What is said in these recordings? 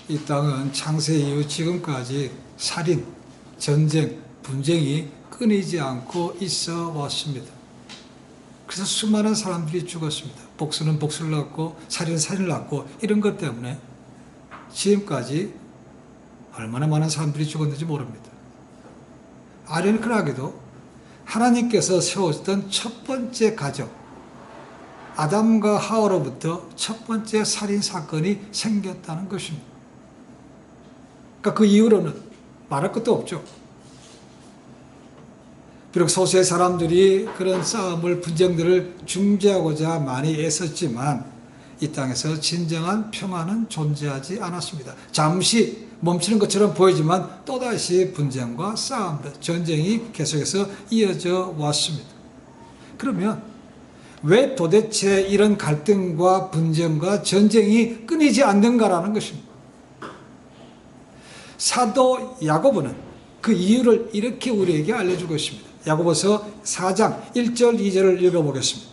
이 땅은 창세 이후 지금까지 살인, 전쟁, 분쟁이 끊이지 않고 있어 왔습니다. 그래서 수많은 사람들이 죽었습니다. 복수는 복수를 낳고 살인은 살인을 낳고 이런 것 때문에 지금까지 얼마나 많은 사람들이 죽었는지 모릅니다. 아이러니컬하게도 하나님께서 세웠던 첫 번째 가정, 아담과 하와로부터 첫 번째 살인 사건이 생겼다는 것입니다. 그러니까 그 이후로는 말할 것도 없죠. 비록 소수의 사람들이 그런 싸움을, 분쟁들을 중재하고자 많이 애썼지만 이 땅에서 진정한 평화는 존재하지 않았습니다. 잠시 멈추는 것처럼 보이지만 또다시 분쟁과 싸움들, 전쟁이 계속해서 이어져 왔습니다. 그러면 왜 도대체 이런 갈등과 분쟁과 전쟁이 끊이지 않는가라는 것입니다. 사도 야고보는 그 이유를 이렇게 우리에게 알려주고 있습니다. 야고보서 4장 1절 2절을 읽어보겠습니다.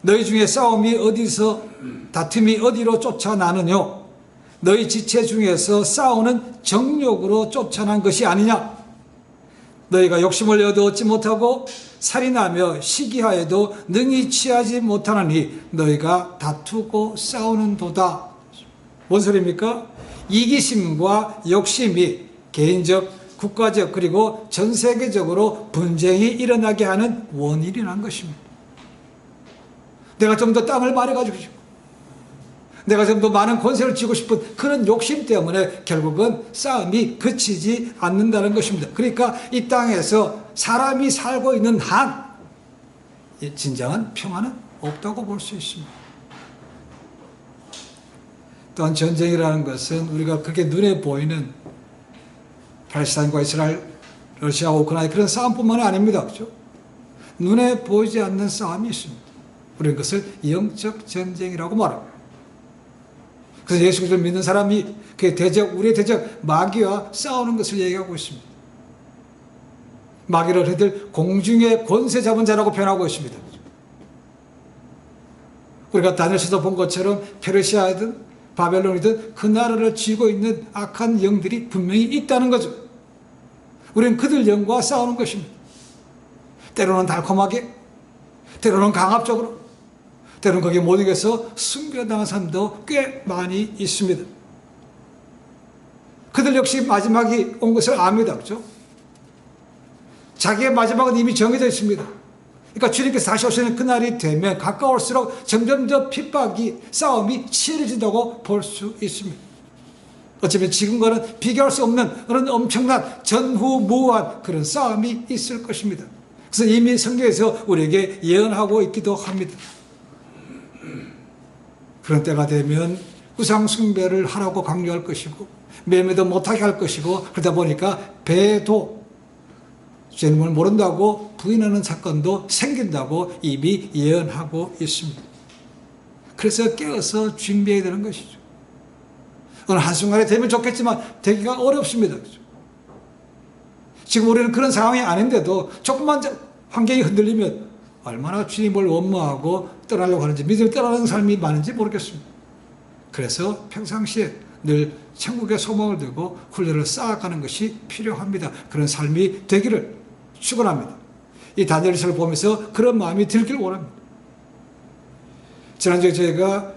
너희 중에 싸움이 어디서, 다툼이 어디로 쫓아나느뇨? 너희 지체 중에서 싸우는 정욕으로 쫓아난 것이 아니냐? 너희가 욕심을 얻지 못하고 살인하며 시기하여도 능히 취하지 못하느니 너희가 다투고 싸우는도다. 뭔 소리입니까? 이기심과 욕심이 개인적, 국가적, 그리고 전 세계적으로 분쟁이 일어나게 하는 원인이라는 것입니다. 내가 좀 더 땅을 말해가지고 싶고, 내가 좀 더 많은 권세를 쥐고 싶은 그런 욕심 때문에 결국은 싸움이 그치지 않는다는 것입니다. 그러니까 이 땅에서 사람이 살고 있는 한 진정한 평화는 없다고 볼 수 있습니다. 또한 전쟁이라는 것은 우리가 그렇게 눈에 보이는 팔레스타인과 이스라엘, 러시아, 우크라이나 그런 싸움뿐만이 아닙니다. 그렇죠? 눈에 보이지 않는 싸움이 있습니다. 우리는 그것을 영적 전쟁이라고 말합니다. 그래서 예수 그리스도를 믿는 사람이 그 대적, 우리의 대적 마귀와 싸우는 것을 얘기하고 있습니다. 마귀를 그들 공중의 권세 잡은 자라고 표현하고 있습니다. 우리가 다니엘서도 본 것처럼 페르시아든 바벨론이든 그 나라를 쥐고 있는 악한 영들이 분명히 있다는 거죠. 우리는 그들 영과 싸우는 것입니다. 때로는 달콤하게, 때로는 강압적으로, 때로는 거기에 못 이겨서 숨겨당한 사람도 꽤 많이 있습니다. 그들 역시 마지막이 온 것을 압니다. 그렇죠? 자기의 마지막은 이미 정해져 있습니다. 그러니까 주님께서 다시 오시는 그날이 되면 가까울수록 점점 더 핍박이, 싸움이 치열해진다고 볼 수 있습니다. 어쩌면 지금과는 비교할 수 없는 그런 엄청난 전후무한 그런 싸움이 있을 것입니다. 그래서 이미 성경에서 우리에게 예언하고 있기도 합니다. 그런 때가 되면 우상 숭배를 하라고 강요할 것이고 매매도 못하게 할 것이고 그러다 보니까 배도 주님을 모른다고 부인하는 사건도 생긴다고 이미 예언하고 있습니다. 그래서 깨어서 준비해야 되는 것이죠. 어느 한순간에 되면 좋겠지만 되기가 어렵습니다. 지금 우리는 그런 상황이 아닌데도 조금만 환경이 흔들리면 얼마나 주님을 원망하고 떠나려고 하는지, 믿음이 떠나는 삶이 많은지 모르겠습니다. 그래서 평상시에 늘 천국의 소망을 두고 훈련을 쌓아가는 것이 필요합니다. 그런 삶이 되기를 축원합니다. 이 다니엘서를 보면서 그런 마음이 들길 원합니다. 지난주에 저희가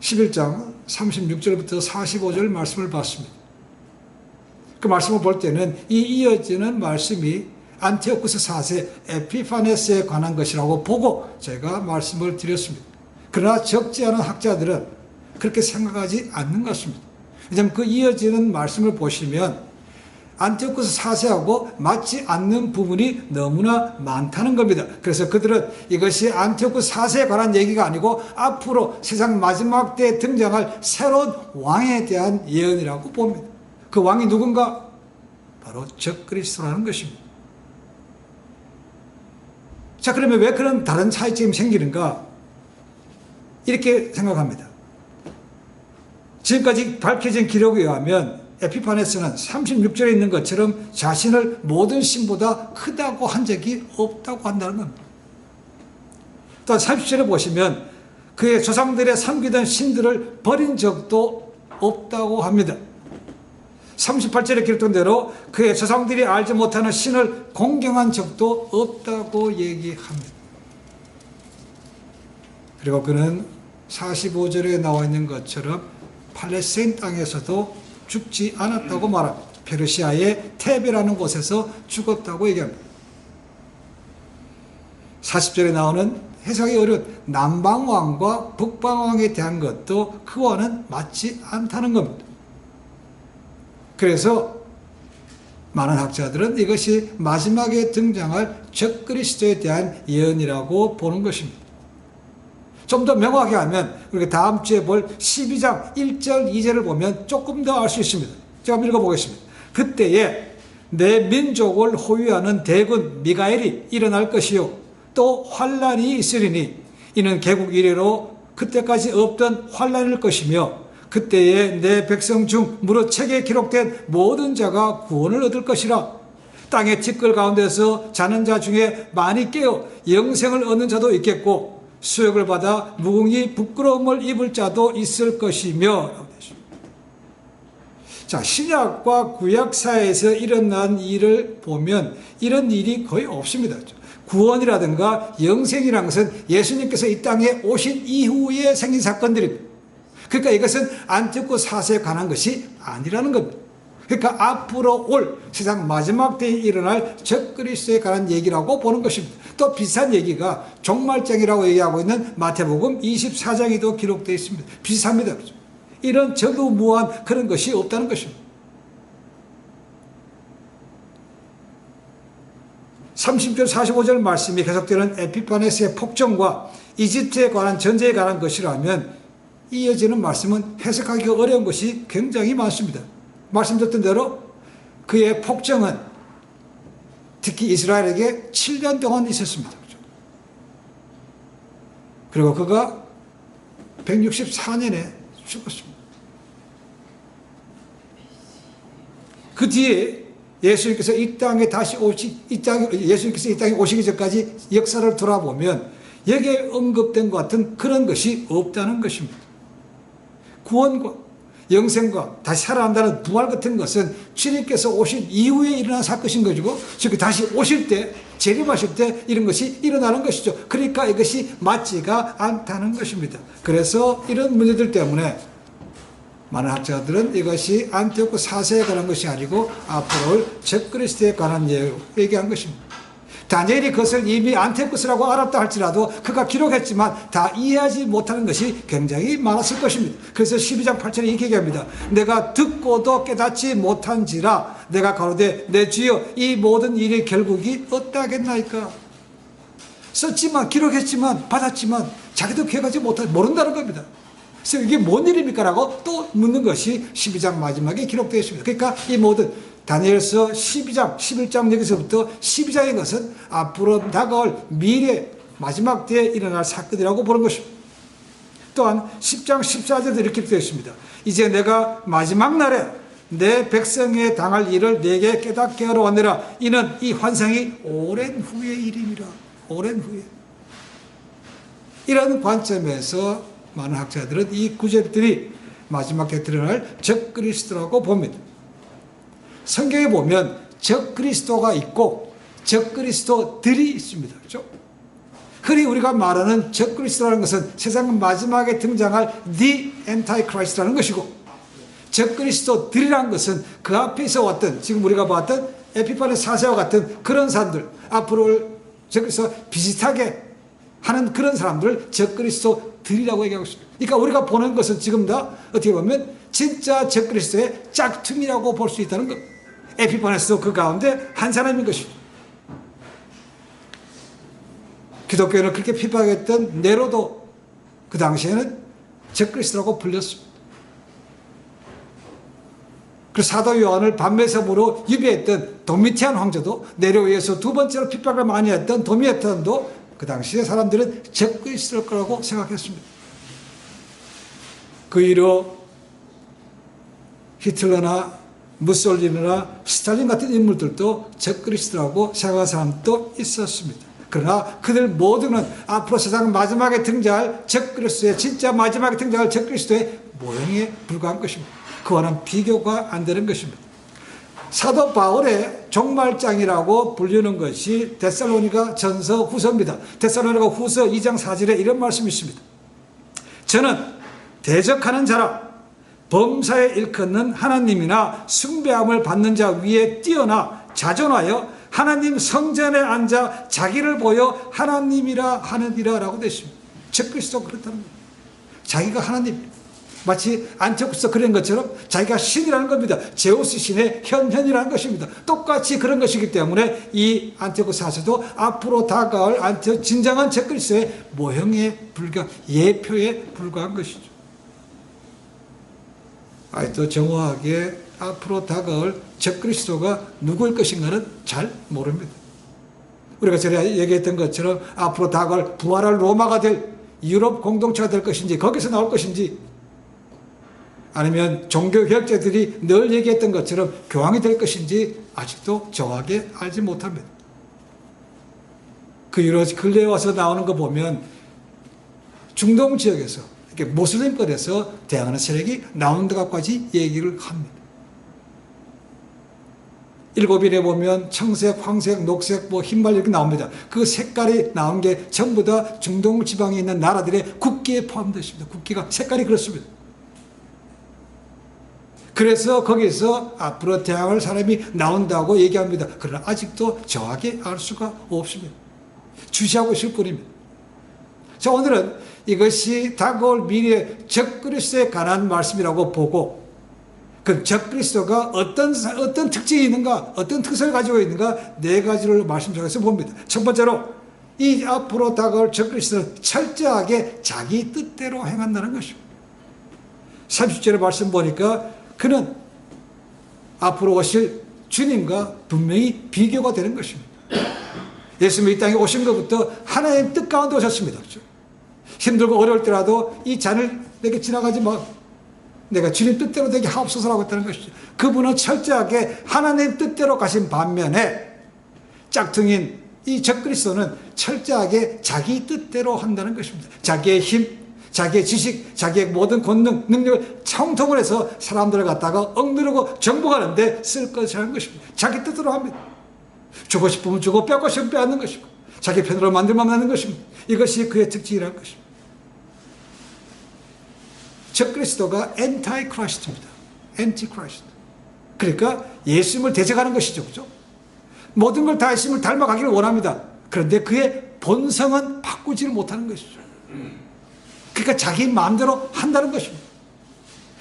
11장 36절부터 45절 말씀을 봤습니다. 그 말씀을 볼 때는 이 이어지는 말씀이 안티오쿠스 4세 에피파네스에 관한 것이라고 보고 제가 말씀을 드렸습니다. 그러나 적지 않은 학자들은 그렇게 생각하지 않는 것 같습니다. 왜냐하면 그 이어지는 말씀을 보시면 안티오쿠스 4세하고 맞지 않는 부분이 너무나 많다는 겁니다. 그래서 그들은 이것이 안티오쿠스 4세에 관한 얘기가 아니고 앞으로 세상 마지막 때에 등장할 새로운 왕에 대한 예언이라고 봅니다. 그 왕이 누군가? 바로 적그리스도라는 것입니다. 자, 그러면 왜 그런 다른 차이점이 생기는가? 이렇게 생각합니다. 지금까지 밝혀진 기록에 의하면 에피파네스는 36절에 있는 것처럼 자신을 모든 신보다 크다고 한 적이 없다고 한다는 겁니다. 또 30절에 보시면 그의 조상들의 섬기던 신들을 버린 적도 없다고 합니다. 38절에 기록된 대로 그의 조상들이 알지 못하는 신을 공경한 적도 없다고 얘기합니다. 그리고 그는 45절에 나와 있는 것처럼 팔레스타인 땅에서도 죽지 않았다고 말합니다. 페르시아의 테베라는 곳에서 죽었다고 얘기합니다. 40절에 나오는 해석이 어려운 남방왕과 북방왕에 대한 것도 그와는 맞지 않다는 겁니다. 그래서 많은 학자들은 이것이 마지막에 등장할 적그리스도에 대한 예언이라고 보는 것입니다. 좀 더 명확하게 하면 우리가 다음 주에 볼 12장 1절 2절을 보면 조금 더 알 수 있습니다. 제가 한번 읽어보겠습니다. 그때에 내 민족을 호위하는 대군 미가엘이 일어날 것이요 또 환란이 있으리니 이는 개국 이래로 그때까지 없던 환란일 것이며 그때에 내 백성 중 무릇 책에 기록된 모든 자가 구원을 얻을 것이라. 땅의 티끌 가운데서 자는 자 중에 많이 깨어 영생을 얻는 자도 있겠고 수욕을 받아 무궁히 부끄러움을 입을 자도 있을 것이며. 자, 신약과 구약 사회에서 일어난 일을 보면 이런 일이 거의 없습니다. 구원이라든가 영생이라는 것은 예수님께서 이 땅에 오신 이후에 생긴 사건들입니다. 그러니까 이것은 안티오쿠 사세에 관한 것이 아니라는 겁니다. 그러니까 앞으로 올 세상 마지막 때에 일어날 적그리스도에 관한 얘기라고 보는 것입니다. 또 비슷한 얘기가 종말장이라고 얘기하고 있는 마태복음 24장에도 기록되어 있습니다. 비슷합니다. 이런 전무후무한 그런 것이 없다는 것입니다. 30절 45절 말씀이 계속되는 에피파네스의 폭정과 이집트에 관한 전쟁에 관한 것이라면 이어지는 말씀은 해석하기가 어려운 것이 굉장히 많습니다. 말씀드렸던 대로 그의 폭정은 특히 이스라엘에게 7년 동안 있었습니다. 그리고 그가 164년에 죽었습니다. 그 뒤에 예수님께서 이 땅에 예수님께서 이 땅에 오시기 전까지 역사를 돌아보면 여기에 언급된 것 같은 그런 것이 없다는 것입니다. 구원과 영생과 다시 살아난다는 부활 같은 것은 주님께서 오신 이후에 일어난 사건인 것이고 즉 다시 오실 때 재림하실 때 이런 것이 일어나는 것이죠. 그러니까 이것이 맞지가 않다는 것입니다. 그래서 이런 문제들 때문에 많은 학자들은 이것이 안티오쿠 사세에 관한 것이 아니고 앞으로 올 적그리스도에 관한 예로 얘기한 것입니다. 다니엘이 그것을 이미 안티오쿠스라고 알았다 할지라도 그가 기록했지만 다 이해하지 못하는 것이 굉장히 많았을 것입니다. 그래서 12장 8절에 이렇게 얘기합니다. 내가 듣고도 깨닫지 못한지라 내가 가로되 내 주여 이 모든 일의 결국이 어떠하겠나이까. 썼지만 기록했지만 받았지만 자기도 기억하지 못하지 모른다는 겁니다. 그래서 이게 뭔 일입니까? 라고 또 묻는 것이 12장 마지막에 기록되어 있습니다. 그러니까 이 모든 다니엘서 12장, 11장 여기서부터 12장의 것은 앞으로 다가올 미래 마지막 때에 일어날 사건이라고 보는 것입니다. 또한 10장 14절도 이렇게 되어 있습니다. 이제 내가 마지막 날에 내 백성에 당할 일을 내게 깨닫게 하러 왔느라 이는 이 환상이 오랜 후의 일임이라. 오랜 후에. 이런 관점에서 많은 학자들은 이 구절들이 마지막 때 드러날 적그리스도라고 봅니다. 성경에 보면 적그리스도가 있고 적그리스도들이 있습니다. 그렇죠? 흔히 우리가 말하는 적그리스도라는 것은 세상 마지막에 등장할 The Antichrist라는 것이고 적그리스도들이라는 것은 그 앞에서 왔던 지금 우리가 봤던 에피파네 사세와 같은 그런 사람들 앞으로 적그리스도 비슷하게 하는 그런 사람들을 적그리스도들이라고 얘기하고 있습니다. 그러니까 우리가 보는 것은 지금 다 어떻게 보면 진짜 적그리스도의 짝퉁이라고 볼 수 있다는 것. 에피파네스도 그 가운데 한 사람인 것입니다. 기독교인을 그렇게 핍박했던 네로도 그 당시에는 적그리스도라고 불렸습니다. 그 사도 요한을 반매섬으로 유배했던 도미티안 황제도 네로에 의해서 두 번째로 핍박을 많이 했던 도미티안도 그 당시에 사람들은 적그리스도일 거라고 생각했습니다. 그 이후로 히틀러나 무솔리니나 스탈린 같은 인물들도 적그리스도라고 생각하는 사람도 있었습니다. 그러나 그들 모두는 앞으로 세상 마지막에 등장할 적그리스도의 진짜 마지막에 등장할 적그리스도의 모형에 불과한 것입니다. 그와는 비교가 안 되는 것입니다. 사도 바울의 종말장이라고 불리는 것이 데살로니가 전서 후서입니다. 데살로니가 후서 2장 4절에 이런 말씀이 있습니다. 저는 대적하는 자라 범사에 일컫는 하나님이나 숭배함을 받는 자 위에 뛰어나 자존하여 하나님 성전에 앉아 자기를 보여 하나님이라 하느니라 라고 되어 있습니다. 적그리스도가 그렇다는 거예요. 자기가 하나님, 마치 안티오쿠스가 그런 것처럼 자기가 신이라는 겁니다. 제우스 신의 현현이라는 것입니다. 똑같이 그런 것이기 때문에 이 안티오쿠스 사서도 앞으로 다가올 진정한 적그리스도의 모형에 불과한, 예표에 불과한 것이죠. 또 정확하게 앞으로 다가올 적그리스도가 누구일 것인가는 잘 모릅니다. 우리가 전에 얘기했던 것처럼 앞으로 다가올 부활할 로마가 될 유럽 공동체가 될 것인지, 거기서 나올 것인지, 아니면 종교개혁자들이 늘 얘기했던 것처럼 교황이 될 것인지 아직도 정확하게 알지 못합니다. 그 이후로 근래에 와서 나오는 거 보면 중동 지역에서, 이렇게 모슬림권에서 대항하는 세력이 나오는 것까지 얘기를 합니다. 일곱일에 보면 청색, 황색, 녹색, 흰말 이렇게 나옵니다. 그 색깔이 나온 게 전부 다 중동 지방에 있는 나라들의 국기에 포함되어 있습니다. 국기가 색깔이 그렇습니다. 그래서 거기서 앞으로 대항할 사람이 나온다고 얘기합니다. 그러나 아직도 정확히 알 수가 없습니다. 주시하고 있을 뿐입니다. 자, 오늘은 이것이 다가올 미래의 적그리스도에 관한 말씀이라고 보고, 그 적그리스도가 어떤 특징이 있는가, 어떤 특성을 가지고 있는가, 네 가지를 말씀 속에서 봅니다. 첫 번째로, 이 앞으로 다가올 적그리스도는 철저하게 자기 뜻대로 행한다는 것입니다. 30절의 말씀 보니까 그는 앞으로 오실 주님과 분명히 비교가 되는 것입니다. 예수님이 이 땅에 오신 것부터 하나님 뜻 가운데 오셨습니다. 그렇죠? 힘들고 어려울 때라도 이 잔을 내게 지나가지 마. 내가 주님 뜻대로 되게 하옵소서라고 했다는 것이죠. 그분은 철저하게 하나님 뜻대로 가신 반면에 짝퉁인 이 적그리스도는 철저하게 자기 뜻대로 한다는 것입니다. 자기의 힘, 자기의 지식, 자기의 모든 권능, 능력을 청통을 해서 사람들을 갖다가 억누르고 정복하는데 쓸 것이라는 것입니다. 자기 뜻대로 합니다. 주고 싶으면 주고 빼고 싶으면 빼앗는 것이고, 자기 편으로 만들면 만드는 것입니다. 이것이 그의 특징이라는 것입니다. 적그리스도가 엔타이크라이스트입니다. 엔티크라이스트. 그러니까 예수님을 대적하는 것이죠. 그죠? 모든 걸 다 예수님을 닮아가기를 원합니다. 그런데 그의 본성은 바꾸지를 못하는 것이죠. 그러니까 자기 마음대로 한다는 것입니다.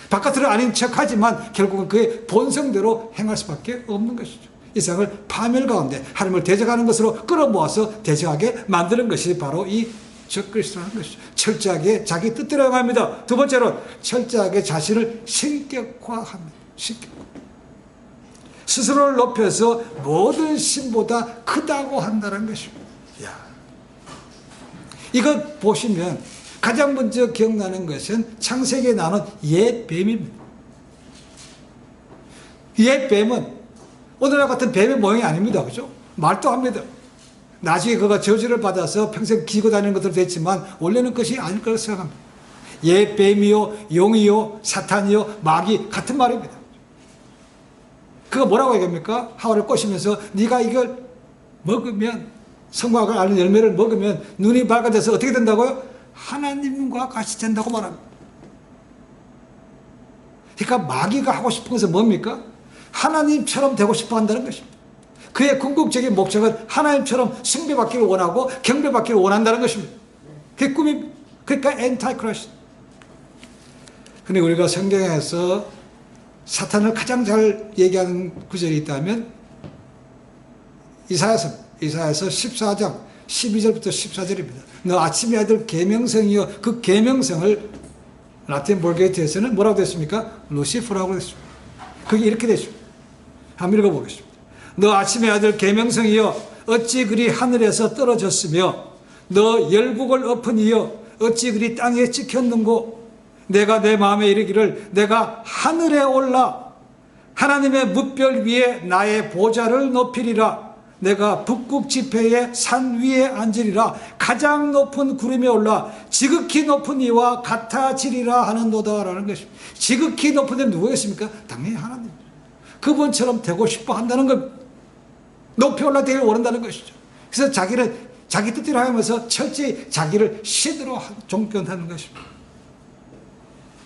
바깥으로 아닌 척하지만 결국은 그의 본성대로 행할 수밖에 없는 것이죠. 이 세상을 파멸 가운데 하나님을 대적하는 것으로 끌어모아서 대적하게 만드는 것이 바로 이 적그리스도라는 것이죠. 철저하게 자기 뜻대로 행합니다. 두 번째로 철저하게 자신을 신격화합니다. 신격화. 스스로를 높여서 모든 신보다 크다고 한다는 것입니다. 이거 보시면 가장 먼저 기억나는 것은 창세기에 나오는 옛 뱀입니다. 옛 뱀은 오늘날 같은 뱀의 모양이 아닙니다. 그죠? 말도 합니다. 나중에 그가 저주를 받아서 평생 기고 다니는 것으로 됐지만 원래는 그것이 아닐 거라고 생각합니다. 옛 뱀이요, 용이요, 사탄이요, 마귀 같은 말입니다. 그가 뭐라고 얘기합니까? 하와를 꼬시면서 네가 이걸 먹으면, 성공학을 아는 열매를 먹으면 눈이 밝아져서 어떻게 된다고요? 하나님과 같이 된다고 말합니다. 그러니까 마귀가 하고 싶은 것은 뭡니까? 하나님처럼 되고 싶어 한다는 것입니다. 그의 궁극적인 목적은 하나님처럼 숭배받기를 원하고 경배받기를 원한다는 것입니다. 그게 꿈입니다. 그러니까 엔타이크라이스트. 근데 우리가 성경에서 사탄을 가장 잘 얘기하는 구절이 있다면 이사야서 14장 12절부터 14절입니다. 너 아침의 아들 계명성이여. 그 계명성을 라틴 볼게이트에서는 뭐라고 됐습니까? 루시퍼라고 됐습니다. 그게 이렇게 됐습니다. 한번 읽어보겠습니다. 너 아침의 아들 계명성이여 어찌 그리 하늘에서 떨어졌으며 너 열국을 엎은 이여 어찌 그리 땅에 찍혔는고. 내가 내 마음에 이르기를 내가 하늘에 올라 하나님의 뭇별 위에 나의 보좌를 높이리라. 내가 북극 지폐의 산 위에 앉으리라. 가장 높은 구름에 올라 지극히 높은 이와 같아지리라 하는도다라는 것입니다. 지극히 높은 이는 누구였습니까? 당연히 하나님. 그분처럼 되고 싶어 한다는 겁니다. 높이 올라되길 원한다는 것이죠. 그래서 자기는 자기 뜻대로 하면서 철저히 자기를 신으로 존경하는 것입니다.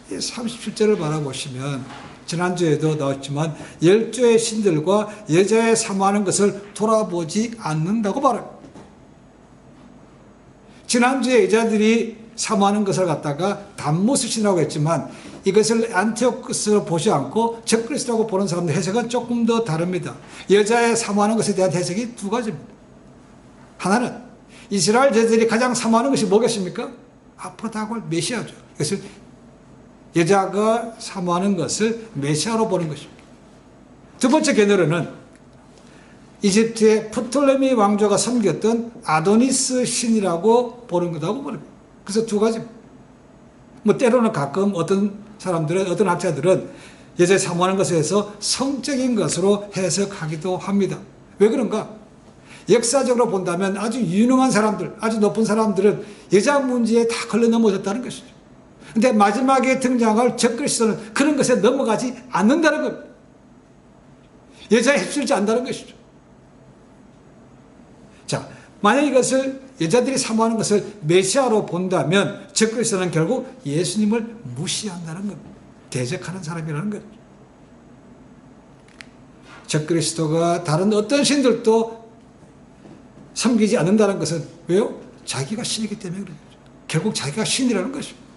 37절을 바라보시면 지난주에도 나왔지만 열조의 신들과 여자의 사모하는 것을 돌아보지 않는다고 말합니다. 지난주에 여자들이 사모하는 것을 갖다가 담무스 신이라고 했지만 이것을 안티오쿠스로 보지 않고 적그리스도라고 보는 사람들 해석은 조금 더 다릅니다. 여자의 사모하는 것에 대한 해석이 두 가지입니다. 하나는 이스라엘 제자들이 가장 사모하는 것이 뭐겠습니까? 앞으로 다가올 메시아죠. 이것을 여자가 사모하는 것을 메시아로 보는 것입니다. 두 번째 견해로는 이집트의 프톨레미 왕조가 섬겼던 아도니스 신이라고 보는 것하고 보는 거예요. 그래서 두 가지. 때로는 가끔 어떤 사람들은, 어떤 학자들은 여자의 사모하는 것에서 성적인 것으로 해석하기도 합니다. 왜 그런가? 역사적으로 본다면 아주 유능한 사람들, 아주 높은 사람들은 여자 문제에 다 걸려 넘어졌다는 것이죠. 근데 마지막에 등장할 적그리스도는 그런 것에 넘어가지 않는다는 겁니다. 여자에 휩쓸지 않는다는 것이죠. 자, 만약 이것을 여자들이 사모하는 것을 메시아로 본다면 적그리스도는 결국 예수님을 무시한다는 겁니다. 대적하는 사람이라는 거죠. 적그리스도가 다른 어떤 신들도 섬기지 않는다는 것은 왜요? 자기가 신이기 때문에 그렇죠. 결국 자기가 신이라는 것입니다.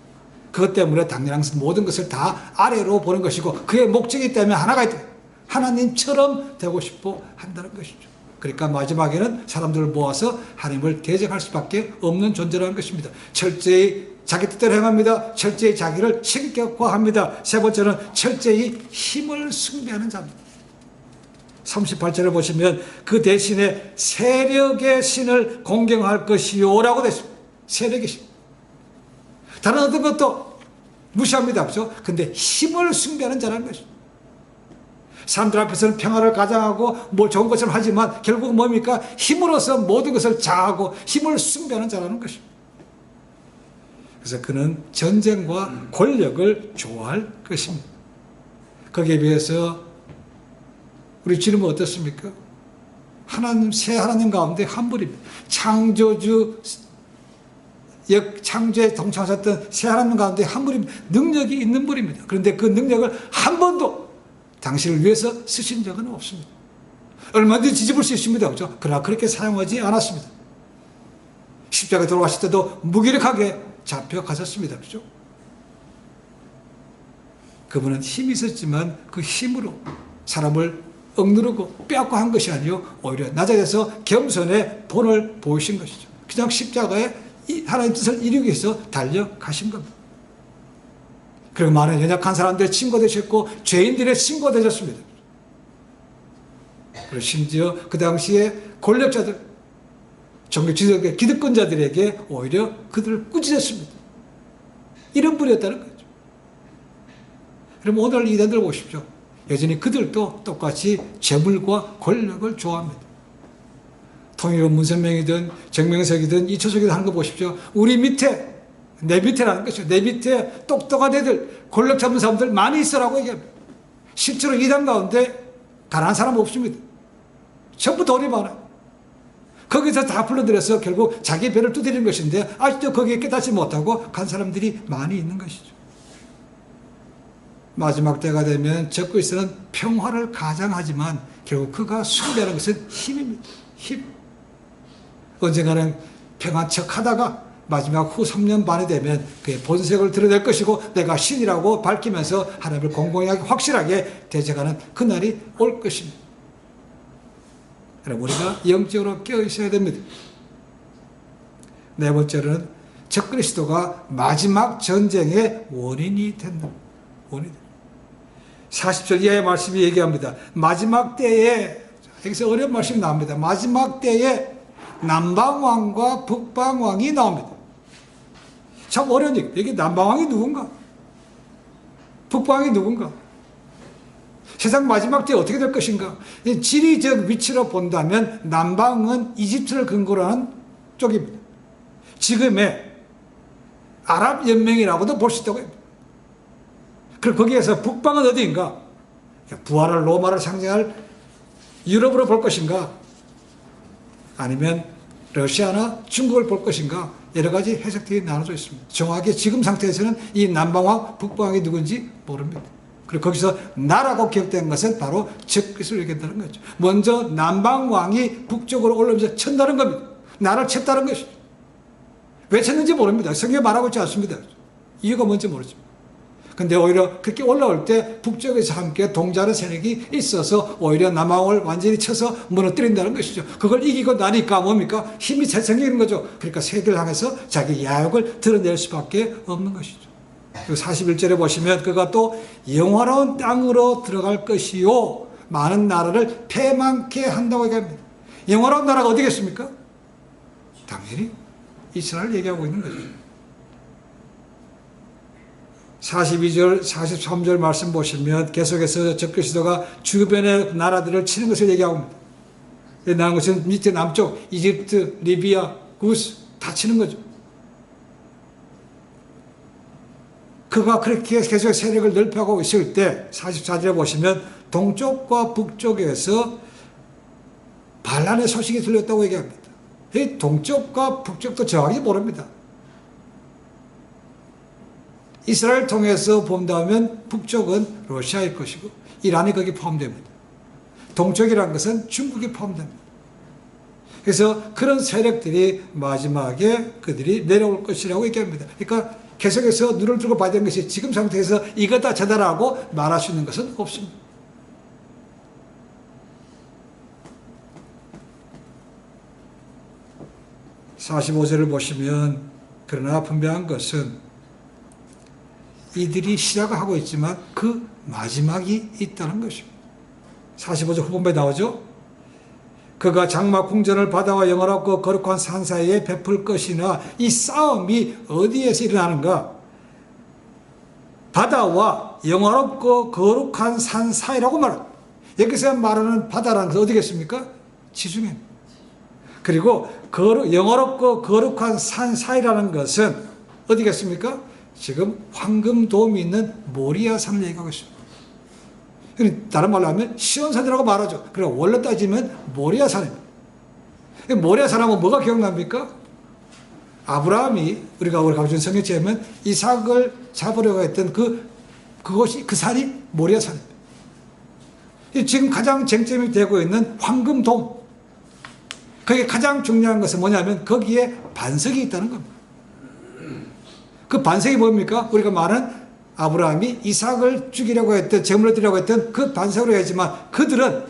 그것 때문에 당연한 모든 것을 다 아래로 보는 것이고 그의 목적이기 때문에 하나가 있다. 하나님처럼 되고 싶어 한다는 것이죠. 그러니까 마지막에는 사람들을 모아서 하나님을 대적할 수밖에 없는 존재라는 것입니다. 철저히 자기 뜻대로 행합니다. 철저히 자기를 신격화합니다. 세 번째는 철저히 힘을 숭배하는 자입니다. 38절을 보시면 그 대신에 세력의 신을 공경할 것이요 라고 됐습니다. 세력의 신. 다른 어떤 것도 무시합니다. 그렇죠? 근데 힘을 숭배하는 자라는 것입니다. 사람들 앞에서는 평화를 가장하고 뭐 좋은 것을 하지만 결국 뭡니까? 힘으로서 모든 것을 자하고 힘을 숭배하는 자라는 것입니다. 그래서 그는 전쟁과 권력을 좋아할 것입니다. 거기에 비해서 우리 주님은 어떻습니까? 하나님, 새 하나님 가운데 한 분입니다. 창조에 동참하셨던 새 하나님 가운데 한 분입니다. 능력이 있는 분입니다. 그런데 그 능력을 한 번도 당신을 위해서 쓰신 적은 없습니다. 얼마든지 뒤집을 수 있습니다. 그렇죠? 그러나 그렇게 사용하지 않았습니다. 십자가에 돌아가실 때도 무기력하게 잡혀가셨습니다. 그렇죠? 그분은 힘이 있었지만 그 힘으로 사람을 억누르고 빼앗고 한 것이 아니요 오히려 낮아져서 겸손의 본을 보이신 것이죠. 그냥 십자가에 하나님의 뜻을 이루기 위해서 달려가신 겁니다. 그리고 많은 연약한 사람들의 친구 되셨고 죄인들의 친구 되셨습니다. 그리고 심지어 그 당시에 권력자들, 종교 지도의 기득권자들에게 오히려 그들을 꾸짖었습니다. 이런 분이었다는 거죠. 그럼 오늘 이단들 보십시오. 여전히 그들도 똑같이 재물과 권력을 좋아합니다. 통일은 문선명이든 정명석이든 이초석이든 하는 거 보십시오. 우리 밑에, 내 밑에라는 것이죠. 내 밑에 똑똑한 애들, 권력 잡는 사람들 많이 있어라고 얘기합니다. 실제로 이단 가운데 가난한 사람 없습니다. 전부 돈이 많아요. 거기서 다 불러들여서 결국 자기 배를 두드리는 것인데 아직도 거기에 깨닫지 못하고 간 사람들이 많이 있는 것이죠. 마지막 때가 되면 적그리스도는 평화를 가장하지만 결국 그가 숭배하는 것은 힘입니다. 힘. 언젠가는 평안 척하다가 마지막 후 3년 반이 되면 그의 본색을 드러낼 것이고 내가 신이라고 밝히면서 하나님을 공공하게 확실하게 대적하는 그날이 올 것입니다. 여러분 우리가 영적으로 깨어 있어야 됩니다. 네 번째로는 적그리스도가 마지막 전쟁의 원인이 된다. 원인. 40절 이하의 말씀이 얘기합니다. 마지막 때에, 여기서 어려운 말씀이 나옵니다. 마지막 때에 남방왕과 북방왕이 나옵니다. 참 어려운 얘기. 여기 남방왕이 누군가? 북방왕이 누군가? 세상 마지막 때 어떻게 될 것인가? 지리적 위치로 본다면 남방은 이집트를 근거로 한 쪽입니다. 지금의 아랍연맹이라고도 볼 수 있다고 합니다. 그리고 거기에서 북방은 어디인가? 부활을 로마를 상징할 유럽으로 볼 것인가? 아니면 러시아나 중국을 볼 것인가? 여러 가지 해석들이 나눠져 있습니다. 정확히 지금 상태에서는 이 남방왕, 북방왕이 누군지 모릅니다. 그리고 거기서 나라고 기억된 것은 바로 적그리스도를 얘기한다는 거죠. 먼저 남방왕이 북쪽으로 올라오면서 쳤다는 겁니다. 나를 쳤다는 것이죠. 왜 쳤는지 모릅니다. 성경에 말하고 있지 않습니다. 이유가 뭔지 모르죠. 근데 오히려 그렇게 올라올 때 북쪽에서 함께 동자는 세력이 있어서 오히려 남왕을 완전히 쳐서 무너뜨린다는 것이죠. 그걸 이기고 나니까 뭡니까? 힘이 생기는 거죠. 그러니까 세계를 향해서 자기 야욕을 드러낼 수밖에 없는 것이죠. 그리고 41절에 보시면 그가 또 영화로운 땅으로 들어갈 것이요 많은 나라를 패망케 한다고 얘기합니다. 영화로운 나라가 어디겠습니까? 당연히 이스라엘 얘기하고 있는 거죠. 42절, 43절 말씀 보시면 계속해서 적그리스도가 주변의 나라들을 치는 것을 얘기하고 있습니다. 나온 것은 밑에 남쪽 이집트, 리비아, 구스 다 치는 거죠. 그가 그렇게 계속 세력을 넓혀가고 있을 때 44절에 보시면 동쪽과 북쪽에서 반란의 소식이 들렸다고 얘기합니다. 이 동쪽과 북쪽도 정확히 모릅니다. 이스라엘 통해서 본다면 북쪽은 러시아일 것이고 이란이 거기 포함됩니다. 동쪽이라는 것은 중국이 포함됩니다. 그래서 그런 세력들이 마지막에 그들이 내려올 것이라고 얘기합니다. 그러니까 계속해서 눈을 들고 봐야 되는 것이 지금 상태에서 이거다 저다라고 말할 수 있는 것은 없습니다. (45절을) 보시면 그러나 분명한 것은 이들이 시작을 하고 있지만 그 마지막이 있다는 것입니다. 45절 후반부에 나오죠. 그가 장막 궁전을 바다와 영화롭고 거룩한 산 사이에 베풀 것이나 이 싸움이 어디에서 일어나는가? 바다와 영화롭고 거룩한 산 사이라고 말합니다. 여기서 말하는 바다라는 것은 어디겠습니까? 지중해. 그리고 영화롭고 거룩한 산 사이라는 것은 어디겠습니까? 지금 황금돔이 있는 모리아산을 얘기하고 있습니다. 다른 말로 하면 시온산이라고 말하죠. 그럼 원래 따지면 모리아산입니다. 모리아산 하면 뭐가 기억납니까? 아브라함이 우리가 가르친 성경책에 보면 이삭을 잡으려고 했던 그곳이 그 산이 모리아산입니다. 지금 가장 쟁점이 되고 있는 황금돔. 거기에 가장 중요한 것은 뭐냐면 거기에 반석이 있다는 겁니다. 그 반석이 뭡니까? 우리가 말하는 아브라함이 이삭을 죽이려고 했던, 제물을 드리려고 했던 그 반석으로 했지만 그들은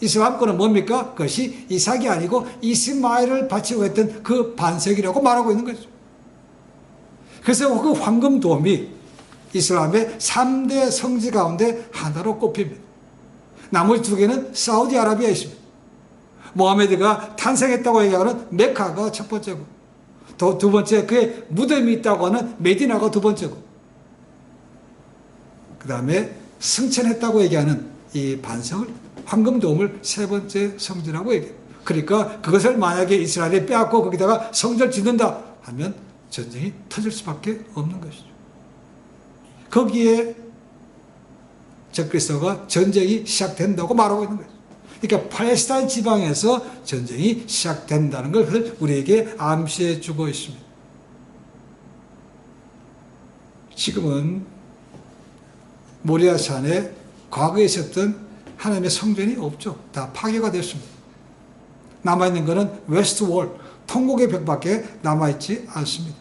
이스라엘 거는 뭡니까? 그것이 이삭이 아니고 이스마엘을 바치고 했던 그 반석이라고 말하고 있는 거죠. 그래서 그 황금돔이 이슬람의 3대 성지 가운데 하나로 꼽힙니다. 나머지 두 개는 사우디아라비아에 있습니다. 모하메드가 탄생했다고 얘기하는 메카가 첫 번째고 두 번째 그의 무덤이 있다고 하는 메디나가 두 번째고 그 다음에 승천했다고 얘기하는 이 반석을 황금돔을 세 번째 성지라고 얘기해요. 그러니까 그것을 만약에 이스라엘이 빼앗고 거기다가 성전을 짓는다 하면 전쟁이 터질 수밖에 없는 것이죠. 거기에 적그리스도가 전쟁이 시작된다고 말하고 있는 거죠. 그러니까 팔레스타인 지방에서 전쟁이 시작된다는 걸 우리에게 암시해 주고 있습니다. 지금은 모리아산에 과거에 있었던 하나님의 성전이 없죠. 다 파괴가 됐습니다. 남아있는 것은 웨스트월, 통곡의 벽밖에 남아있지 않습니다.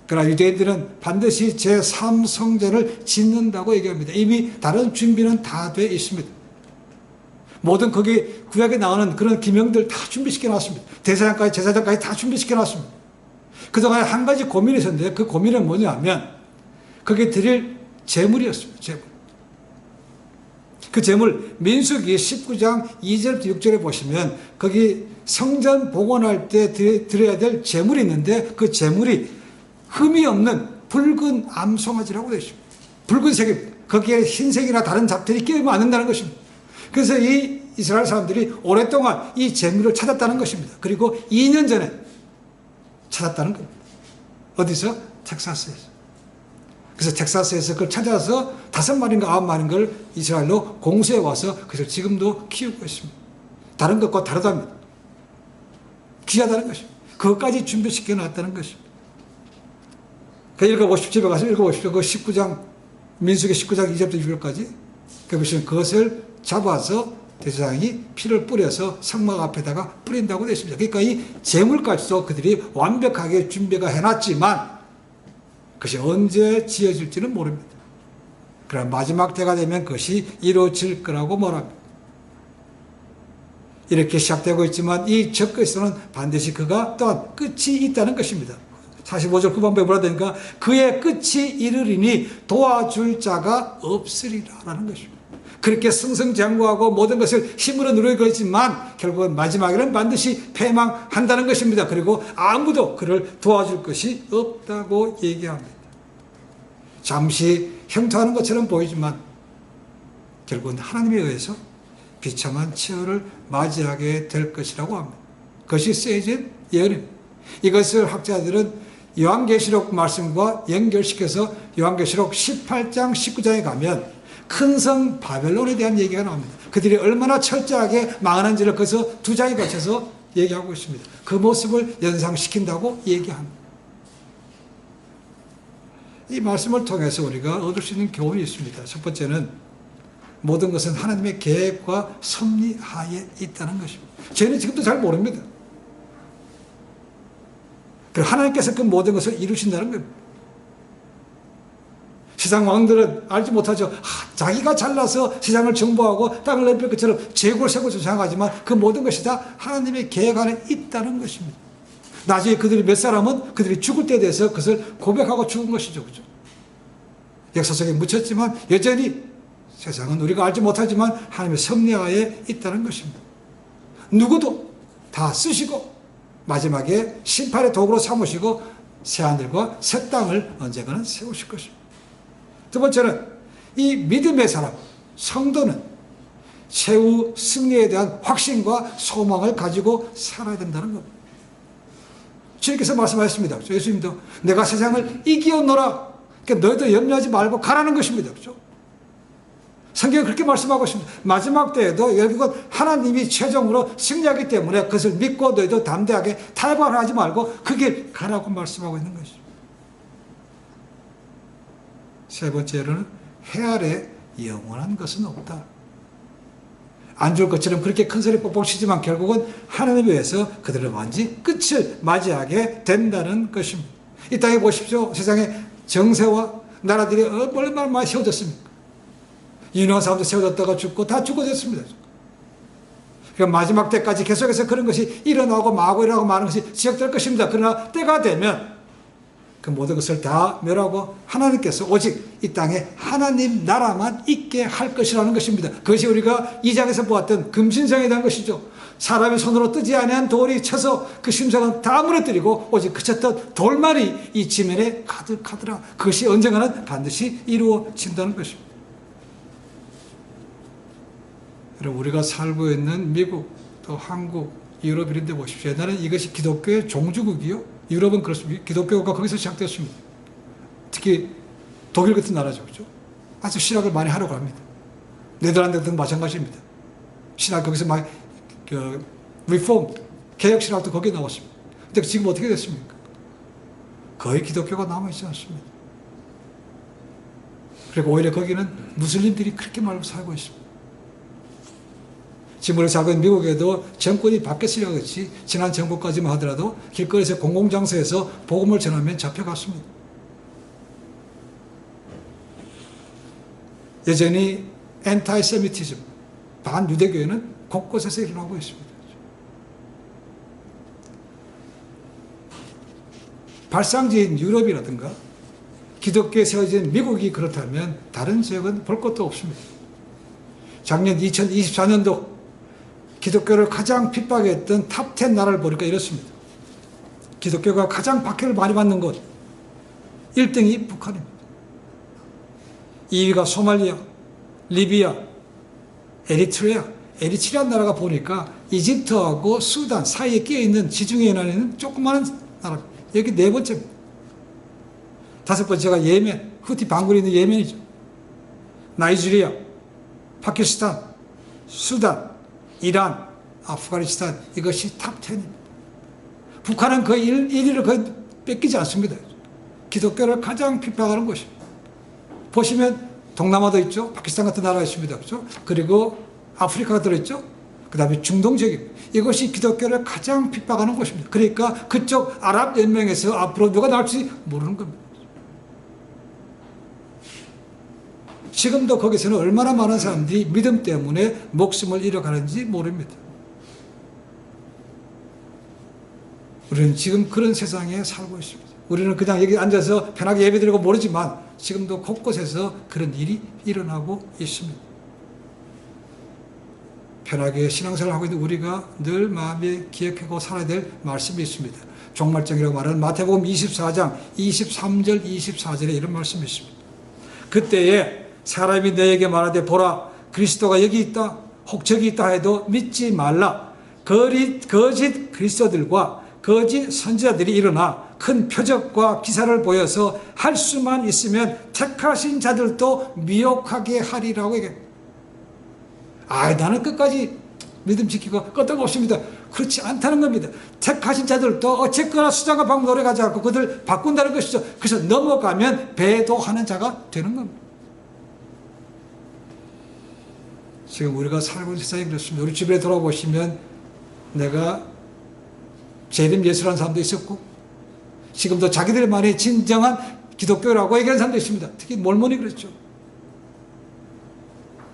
그러나 유대인들은 반드시 제3성전을 짓는다고 얘기합니다. 이미 다른 준비는 다 돼 있습니다. 모든 거기 구약에 나오는 그런 기명들 다 준비시켜 놨습니다. 대사장까지 제사장까지 다 준비시켜 놨습니다. 그동안에 한 가지 고민이 있었는데 그 고민은 뭐냐면 거기에 드릴 제물이었습니다. 제물. 그 제물 민수기 19장 2절부터 6절에 보시면 거기 성전 복원할 때 드려야 될 제물이 있는데 그 제물이 흠이 없는 붉은 암송아지라고 되어 있습니다. 붉은색입니다. 거기에 흰색이나 다른 잡들이 끼우면 안 된다는 것입니다. 그래서 이 이스라엘 사람들이 오랫동안 이 재물을 찾았다는 것입니다. 그리고 2년 전에 찾았다는 겁니다. 어디서? 텍사스에서. 그래서 텍사스에서 그걸 찾아서 5마리인가 9마리인가를 이스라엘로 공수해 와서 그래서 지금도 키우고 있습니다. 다른 것과 다르답니다. 귀하다는 것입니다. 그것까지 준비시켜 놨다는 것입니다. 그 읽어보십시오. 집에 가서 읽어보십시오. 그 19장, 민수기 19장 2절부터 6절까지. 그 보시면 그것을 잡아서 대제사장이 피를 뿌려서 성막 앞에다가 뿌린다고 되어 있습니다. 그러니까 이 제물까지도 그들이 완벽하게 준비가 해놨지만 그것이 언제 지어질지는 모릅니다. 그러나 마지막 때가 되면 그것이 이루어질 거라고 말합니다. 이렇게 시작되고 있지만 이 적그리스도는 반드시 그가 또한 끝이 있다는 것입니다. 45절 후반부에 뭐라 되니까 그의 끝이 이르리니 도와줄 자가 없으리라라는 것입니다. 그렇게 승승장구하고 모든 것을 힘으로 누리고 있지만 결국은 마지막에는 반드시 패망한다는 것입니다. 그리고 아무도 그를 도와줄 것이 없다고 얘기합니다. 잠시 형통하는 것처럼 보이지만 결국은 하나님에 의해서 비참한 치열을 맞이하게 될 것이라고 합니다. 그것이 쓰여진 예언입니다. 이것을 학자들은 요한계시록 말씀과 연결시켜서 요한계시록 18장 19장에 가면 큰 성 바벨론에 대한 얘기가 나옵니다. 그들이 얼마나 철저하게 망하는지를 거기서 2장에 거쳐서 얘기하고 있습니다. 그 모습을 연상시킨다고 얘기합니다. 이 말씀을 통해서 우리가 얻을 수 있는 교훈이 있습니다. 첫 번째는 모든 것은 하나님의 계획과 섭리 하에 있다는 것입니다. 저희는 지금도 잘 모릅니다. 그리고 하나님께서 그 모든 것을 이루신다는 겁니다. 세상 왕들은 알지 못하죠. 자기가 잘나서 세상을 정복하고 땅을 넓힐 것처럼 제국을 세우고 생각하지만 그 모든 것이 다 하나님의 계획 안에 있다는 것입니다. 나중에 그들이 몇 사람은 그들이 죽을 때에 대해서 그것을 고백하고 죽은 것이죠. 그죠? 역사 속에 묻혔지만 여전히 세상은 우리가 알지 못하지만 하나님의 섭리하에 있다는 것입니다. 누구도 다 쓰시고 마지막에 심판의 도구로 삼으시고 새하늘과 새 땅을 언젠가는 세우실 것입니다. 두 번째는 이 믿음의 사람, 성도는 최후 승리에 대한 확신과 소망을 가지고 살아야 된다는 겁니다. 주님께서 말씀하셨습니다. 예수님도 내가 세상을 이기었노라. 그러니까 너희도 염려하지 말고 가라는 것입니다. 그렇죠? 성경이 그렇게 말씀하고 있습니다. 마지막 때에도 결국은 하나님이 최종으로 승리하기 때문에 그것을 믿고 너희도 담대하게 탈바하지 말고 그 길 가라고 말씀하고 있는 것입니다. 세 번째로는 해 아래 영원한 것은 없다. 안 줄 것처럼 그렇게 큰 소리 뻑뻑 치지만 결국은 하나님에 의해서 그들은 완전히 끝을 맞이하게 된다는 것입니다. 이 땅에 보십시오. 세상에 정세와 나라들이 얼마나 많이 세워졌습니까? 유능한 사람도 세워졌다가 죽고 다 죽어졌습니다. 그러니까 마지막 때까지 계속해서 그런 것이 일어나고 마고 일어나고 마는 것이 지속될 것입니다. 그러나 때가 되면 그 모든 것을 다 멸하고 하나님께서 오직 이 땅에 하나님 나라만 있게 할 것이라는 것입니다. 그것이 우리가 2장에서 보았던 금신성에 대한 것이죠. 사람의 손으로 뜨지 아니한 돌이 쳐서 그 심성은 다 무너뜨리고 오직 그쳤던 돌말이 이 지면에 가득하더라. 그것이 언젠가는 반드시 이루어진다는 것입니다. 여러분, 우리가 살고 있는 미국, 또 한국, 유럽 이런 데 보십시오. 옛날에는 이것이 기독교의 종주국이요. 유럽은 그렇습니다. 기독교가 거기서 시작됐습니다. 특히 독일 같은 나라죠. 그렇죠? 아주 신학을 많이 하려고 합니다. 네덜란드도 마찬가지입니다. 신학 거기서 많이 리폼, 개혁 신학도 거기에 나왔습니다. 근데 지금 어떻게 됐습니까? 거의 기독교가 남아있지 않습니다. 그리고 오히려 거기는 무슬림들이 그렇게 말고 살고 있습니다. 지금 우리 살고 있는 미국에도 정권이 바뀌었으려 그렇지 지난 정권까지만 하더라도 길거리에서 공공장소에서 복음을 전하면 잡혀갔습니다. 여전히 엔타이세미티즘, 반유대교회는 곳곳에서 일어나고 있습니다. 발상지인 유럽이라든가 기독교에 세워진 미국이 그렇다면 다른 지역은 볼 것도 없습니다. 작년 2024년도 기독교를 가장 핍박했던 탑10 나라를 보니까 이렇습니다. 기독교가 가장 박해를 많이 받는 곳 1등이 북한입니다. 2위가 소말리아, 리비아, 에리트리아 나라가 보니까 이집트하고 수단 사이에 끼어있는 지중해 연안에는 조그마한 나라. 여기 네 번째입니다. 다섯 번째가 예멘, 후티 반군이 있는 예멘이죠. 나이지리아, 파키스탄, 수단, 이란, 아프가니스탄, 이것이 탑 10입니다. 북한은 거의 1위를 거의 뺏기지 않습니다. 기독교를 가장 핍박하는 곳입니다. 보시면 동남아도 있죠. 파키스탄 같은 나라가 있습니다. 그렇죠? 그리고 아프리카가 들어있죠. 그 다음에 중동 지역. 이것이 기독교를 가장 핍박하는 곳입니다. 그러니까 그쪽 아랍연맹에서 앞으로 누가 나올지 모르는 겁니다. 지금도 거기서는 얼마나 많은 사람들이 믿음 때문에 목숨을 잃어가는지 모릅니다. 우리는 지금 그런 세상에 살고 있습니다. 우리는 그냥 여기 앉아서 편하게 예배드리고 모르지만 지금도 곳곳에서 그런 일이 일어나고 있습니다. 편하게 신앙생활을 하고 있는 우리가 늘 마음에 기억하고 살아야 될 말씀이 있습니다. 종말정이라고 말하는 마태복음 24장 23절 24절에 이런 말씀이 있습니다. 그때에 사람이 너에게 말하되 보라 그리스도가 여기 있다 혹 저기 있다 해도 믿지 말라. 거짓 그리스도들과 거짓 선지자들이 일어나 큰 표적과 기사를 보여서 할 수만 있으면 택하신 자들도 미혹하게 하리라고 얘기합니다. 나는 끝까지 믿음 지키고 끄떡 없습니다. 그렇지 않다는 겁니다. 택하신 자들도 어쨌거나 수단과 방법 노력하지 않고 그들 바꾼다는 것이죠. 그래서 넘어가면 배도하는 자가 되는 겁니다. 지금 우리가 살고 있는 세상이 그렇습니다. 우리 주변에 돌아보시면 내가 재림 예수라는 사람도 있었고 지금도 자기들만의 진정한 기독교라고 얘기하는 사람도 있습니다. 특히 몰몬이 그렇죠.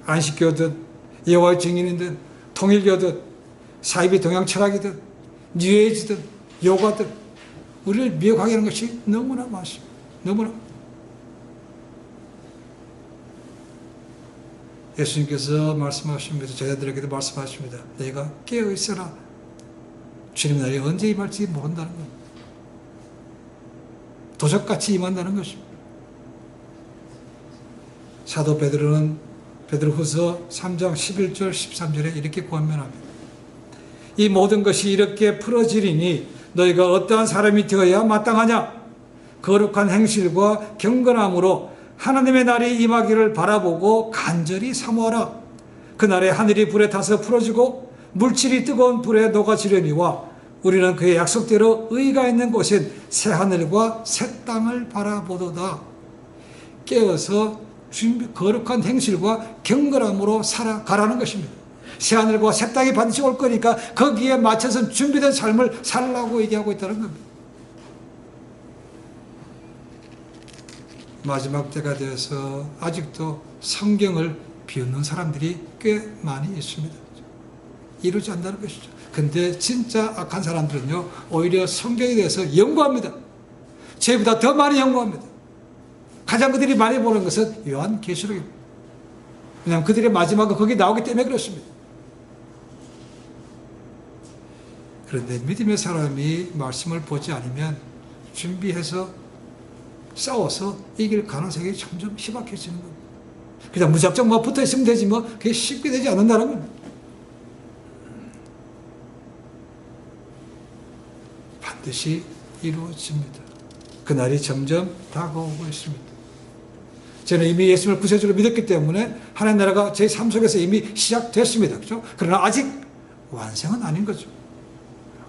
안식교든 여호와의 증인이든 통일교든 사이비 동양 철학이든 뉴에이지든 요가든 우리를 미혹하게 하는 것이 너무나 많습니다. 너무나. 예수님께서 말씀하십니다. 제자들에게도 말씀하십니다. 너희가 깨어있어라. 주님 날이 언제 임할지 모른다는 겁니다. 도적같이 임한다는 것입니다. 사도 베드로는 베드로후서 3장 11절 13절에 이렇게 권면합니다. 이 모든 것이 이렇게 풀어지리니 너희가 어떠한 사람이 되어야 마땅하냐? 거룩한 행실과 경건함으로 하나님의 날이 임하기를 바라보고 간절히 사모하라. 그날에 하늘이 불에 타서 풀어지고 물질이 뜨거운 불에 녹아지려니와 우리는 그의 약속대로 의가 있는 곳인 새하늘과 새 땅을 바라보도다. 깨어서 거룩한 행실과 경건함으로 살아가라는 것입니다. 새하늘과 새 땅이 반드시 올 거니까 거기에 맞춰서 준비된 삶을 살라고 얘기하고 있다는 겁니다. 마지막 때가 되어서 아직도 성경을 비웃는 사람들이 꽤 많이 있습니다. 이루지 않는다는 것이죠. 근데 진짜 악한 사람들은요, 오히려 성경에 대해서 연구합니다. 죄보다 더 많이 연구합니다. 가장 그들이 많이 보는 것은 요한계시록입니다. 왜냐하면 그들의 마지막은 거기 나오기 때문에 그렇습니다. 그런데 믿음의 사람이 말씀을 보지 않으면 준비해서 싸워서 이길 가능성이 점점 희박해지는 겁니다. 그냥 무작정 붙어 있으면 되지 그게 쉽게 되지 않는다는 겁니다. 반드시 이루어집니다. 그날이 점점 다가오고 있습니다. 저는 이미 예수님을 구세주로 믿었기 때문에 하나님 나라가 제 삶 속에서 이미 시작됐습니다. 그렇죠? 그러나 아직 완성은 아닌 거죠.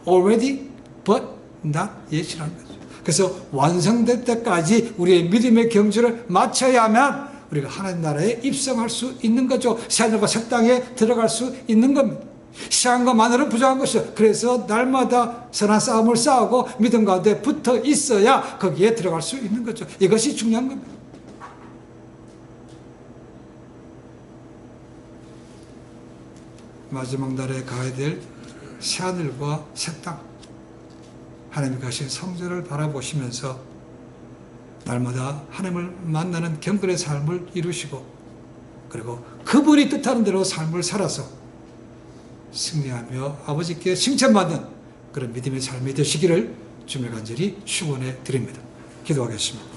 Already, but not yet이라는 거죠. 그래서 완성될 때까지 우리의 믿음의 경주를 마쳐야만 우리가 하나님 나라에 입성할 수 있는 거죠. 새하늘과 새 땅에 들어갈 수 있는 겁니다. 시간과만으로는 부족한 것이죠. 그래서 날마다 선한 싸움을 싸우고 믿음 가운데 붙어 있어야 거기에 들어갈 수 있는 거죠. 이것이 중요한 겁니다. 마지막 날에 가야 될 새하늘과 새 땅, 하나님이 가신 성전을 바라보시면서 날마다 하나님을 만나는 경건의 삶을 이루시고 그리고 그분이 뜻하는 대로 삶을 살아서 승리하며 아버지께 칭찬받는 그런 믿음의 삶이 되시기를 주님의 간절히 축원해 드립니다. 기도하겠습니다.